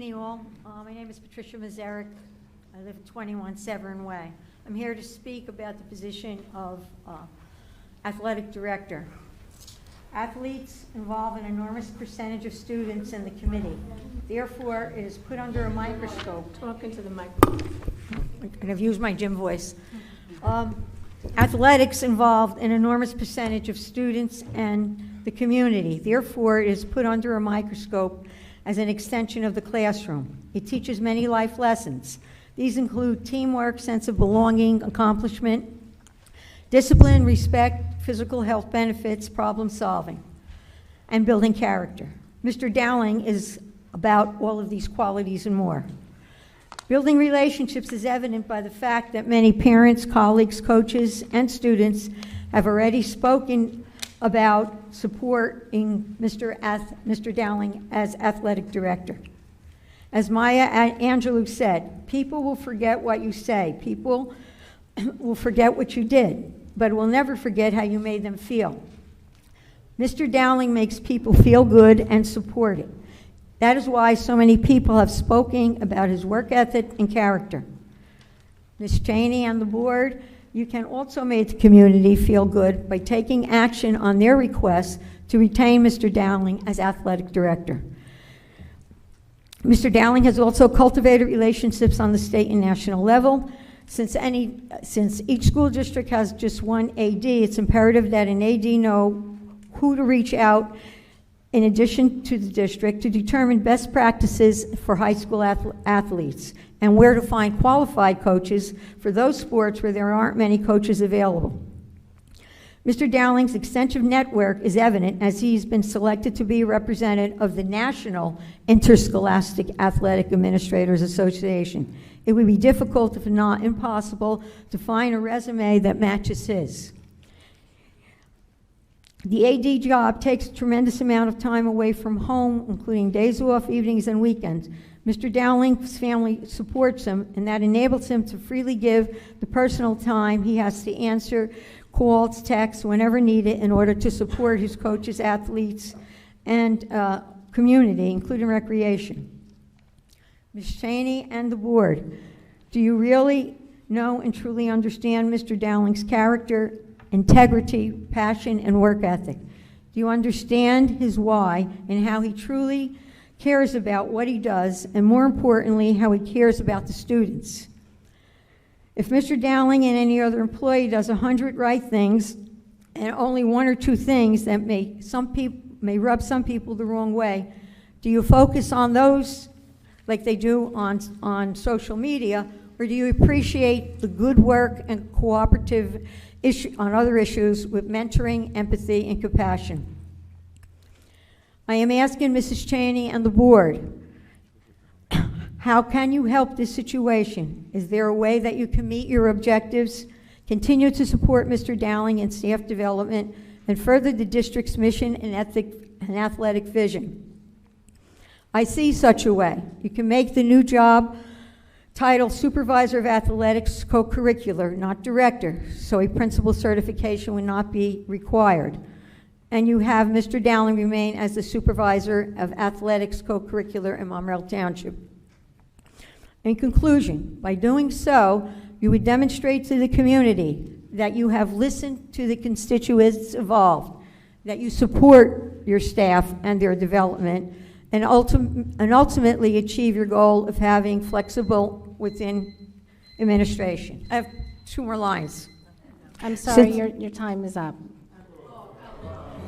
evening, all. My name is Patricia Mazarek. I live at 21 Severn Way. I'm here to speak about the position of athletic director. Athletes involve an enormous percentage of students in the committee. Therefore, it is put under a microscope. Talk into the microphone. And I've used my gym voice. Athletics involve an enormous percentage of students and the community. Therefore, it is put under a microscope as an extension of the classroom. It teaches many life lessons. These include teamwork, sense of belonging, accomplishment, discipline, respect, physical health benefits, problem solving, and building character. Mr. Dowling is about all of these qualities and more. Building relationships is evident by the fact that many parents, colleagues, coaches, and students have already spoken about supporting Mr. Dowling as athletic director. As Maya Angelou said, people will forget what you say. People will forget what you did, but will never forget how you made them feel. Mr. Dowling makes people feel good and supported. That is why so many people have spoken about his work ethic and character. Ms. Chaney and the board, you can also make the community feel good by taking action on their request to retain Mr. Dowling as athletic director. Mr. Dowling has also cultivated relationships on the state and national level. Since each school district has just one AD, it's imperative that an AD know who to reach out in addition to the district to determine best practices for high school athletes and where to find qualified coaches for those sports where there aren't many coaches available. Mr. Dowling's extensive network is evident as he's been selected to be a representative of the National Interscholastic Athletic Administrators Association. It would be difficult, if not impossible, to find a resume that matches his. The AD job takes a tremendous amount of time away from home, including days off, evenings, and weekends. Mr. Dowling's family supports him, and that enables him to freely give the personal time he has to answer calls, texts, whenever needed in order to support his coaches, athletes, and community, including recreation. Ms. Chaney and the board, do you really know and truly understand Mr. Dowling's character, integrity, passion, and work ethic? Do you understand his why and how he truly cares about what he does, and more importantly, how he cares about the students? If Mr. Dowling and any other employee does 100 right things and only one or two things that may rub some people the wrong way, do you focus on those like they do on social media, or do you appreciate the good work and cooperative on other issues with mentoring, empathy, and compassion? I am asking Mrs. Chaney and the board, how can you help this situation? Is there a way that you can meet your objectives, continue to support Mr. Dowling in staff development, and further the district's mission and athletic vision? I see such a way. You can make the new job title Supervisor of Athletics Co-Curricular, not Director, so a principal certification would not be required. And you have Mr. Dowling remain as the Supervisor of Athletics Co-Curricular in Monmouth Township. In conclusion, by doing so, you would demonstrate to the community that you have listened to the constituents involved, that you support your staff and their development, and ultimately achieve your goal of having flexible within administration. I have two more lines. I'm sorry, your time is up.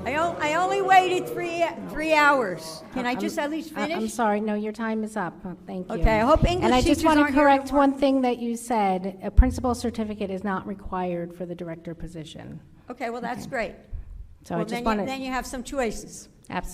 I only waited three hours. Can I just at least finish? I'm sorry, no, your time is up. Thank you. Okay, I hope English And I just teachers want to aren't here correct tomorrow. one thing that you said. A principal certificate is not required for the director position. Okay, well, that's great. So Well, I just want to, then you have some choices. absolutely.